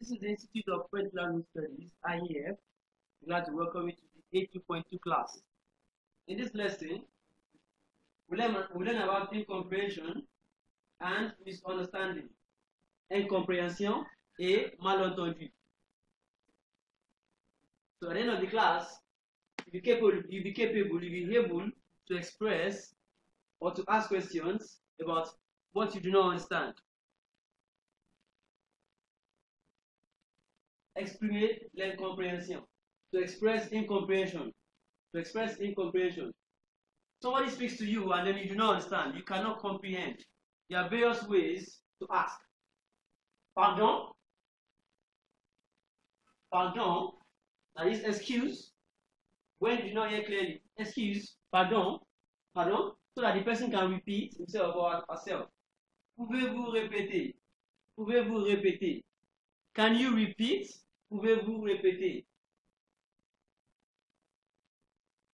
This is the Institute of French Language Studies, IEF. Glad to welcome you to the 82.2 class. In this lesson, we learn about incomprehension and misunderstanding. Incompréhension et malentendu. So at the end of the class, you'll be able to express or to ask questions about what you do not understand. Exprimer l'incompréhension. To express incomprehension. To express incomprehension. Somebody speaks to you and then you do not understand. You cannot comprehend. There are various ways to ask. Pardon? Pardon? That is excuse. When you do not hear clearly, excuse, pardon, pardon, so that the person can repeat himself or herself. Pouvez-vous répéter? Pouvez-vous répéter? Can you repeat? Pouvez-vous répéter?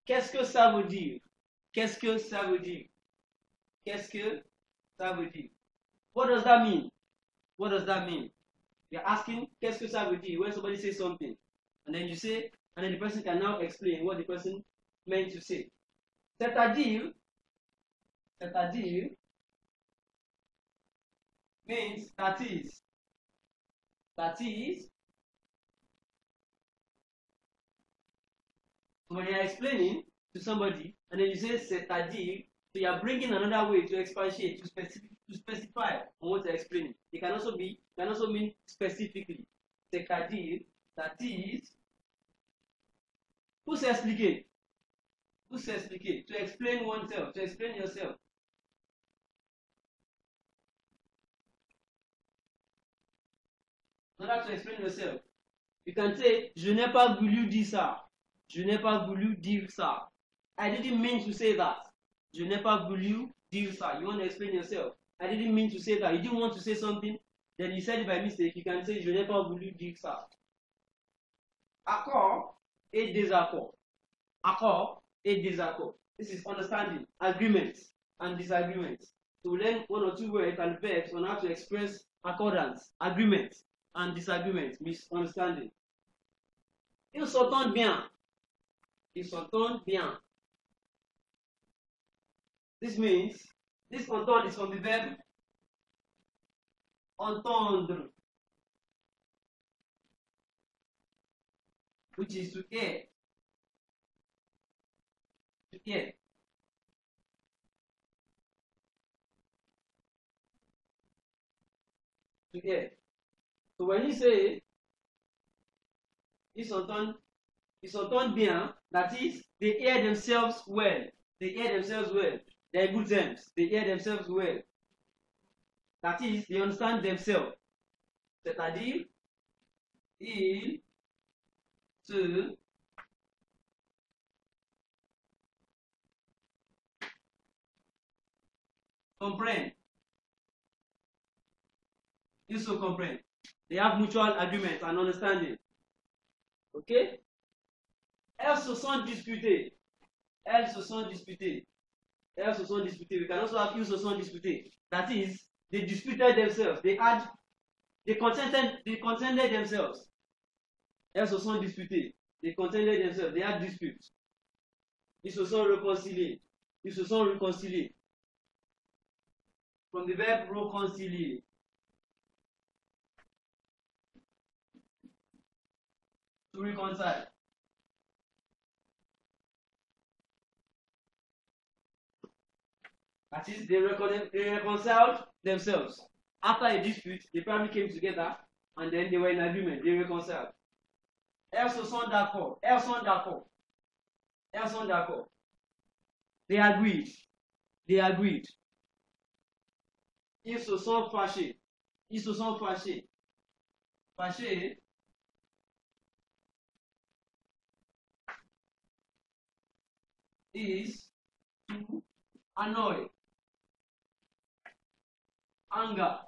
Qu'est-ce que ça veut dire? Qu'est-ce que ça veut dire? Qu'est-ce que ça veut dire? What does that mean? What does that mean? You're asking, qu'est-ce que ça veut dire? When somebody says something, and then you say, and then the person can now explain what the person meant to say. C'est-à-dire means that is. That is. So when you're explaining to somebody, and then you say c'est-à-dire, so you're bringing another way to expatiate, to specify on what you're explaining. It can also mean specifically. C'est-à-dire, that is. Pour s'expliquer. Pour s'expliquer. To explain oneself, to explain yourself. In order to explain yourself, you can say, je n'ai pas voulu dire ça. Je n'ai pas voulu dire ça. I didn't mean to say that. Je n'ai pas voulu dire ça. You want to explain yourself. I didn't mean to say that. You didn't want to say something, then you said it by mistake. You can say, je n'ai pas voulu dire ça. Accord et désaccord. Accord et désaccord. This is understanding, agreements and disagreements. So we learn one or two words and verbs on how to express accordance, agreement and disagreement, misunderstanding. Ils s'entendent bien. Ils s'entendent bien. This means, this entendre is from the verb entendre, which is to hear. To hear. To hear. So when you say ils s'entendent bien, that is, they hear themselves well. They hear themselves well. They are good terms. They hear themselves well. That is, they understand themselves. C'est-à-dire, ils se comprennent. Ils se comprennent. They have mutual agreement and understanding. Okay? Elles se sont disputées. Elles se sont disputées. Elles se sont disputées. We can also have ils se sont disputés. That is, they disputed themselves. They contended themselves. Elles se sont disputées. They contended themselves. They had disputes. Ils se sont réconciliés. Ils se sont réconciliés. From the verb réconcilier. To reconcile. That is, they reconciled themselves. After a dispute, they probably came together and then they were in agreement. They reconciled. Elles se sont d'accord. Elles sont d'accord. Elles sont d'accord. They agreed. They agreed. Ils se sont fâchés. Ils se sont fâchés. Fâchés is to annoy. Anger.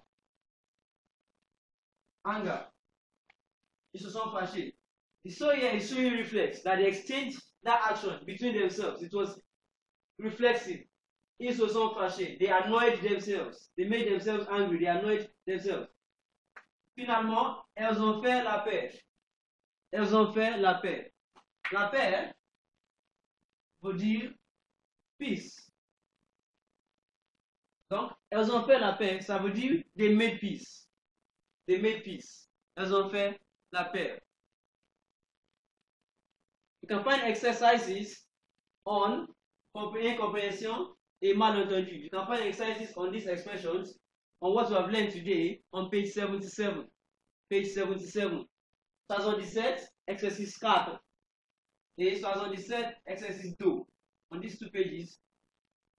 Anger. Ils se sont fâchés. So here is showing reflex that they exchanged that action between themselves. It was reflexive. Ils se sont fâchés. They annoyed themselves. They made themselves angry. They annoyed themselves. finalement, elles ont fait la paix. Elles ont fait la paix. La paix veut dire peace. Donc, elles ont fait la paix, ça veut dire they made peace. They made peace. Elles ont fait la paix. You can find exercises on incomprehension et malentendu. You can find exercises on these expressions on what we have learned today on page 77. Page 77. 77, exercice 4. Et 77, exercice 2. On these two pages.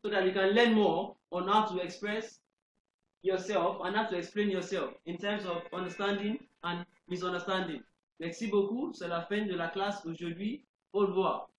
So that you can learn more on how to express yourself and how to explain yourself in terms of understanding and misunderstanding. Merci beaucoup. C'est la fin de la classe aujourd'hui. Au revoir.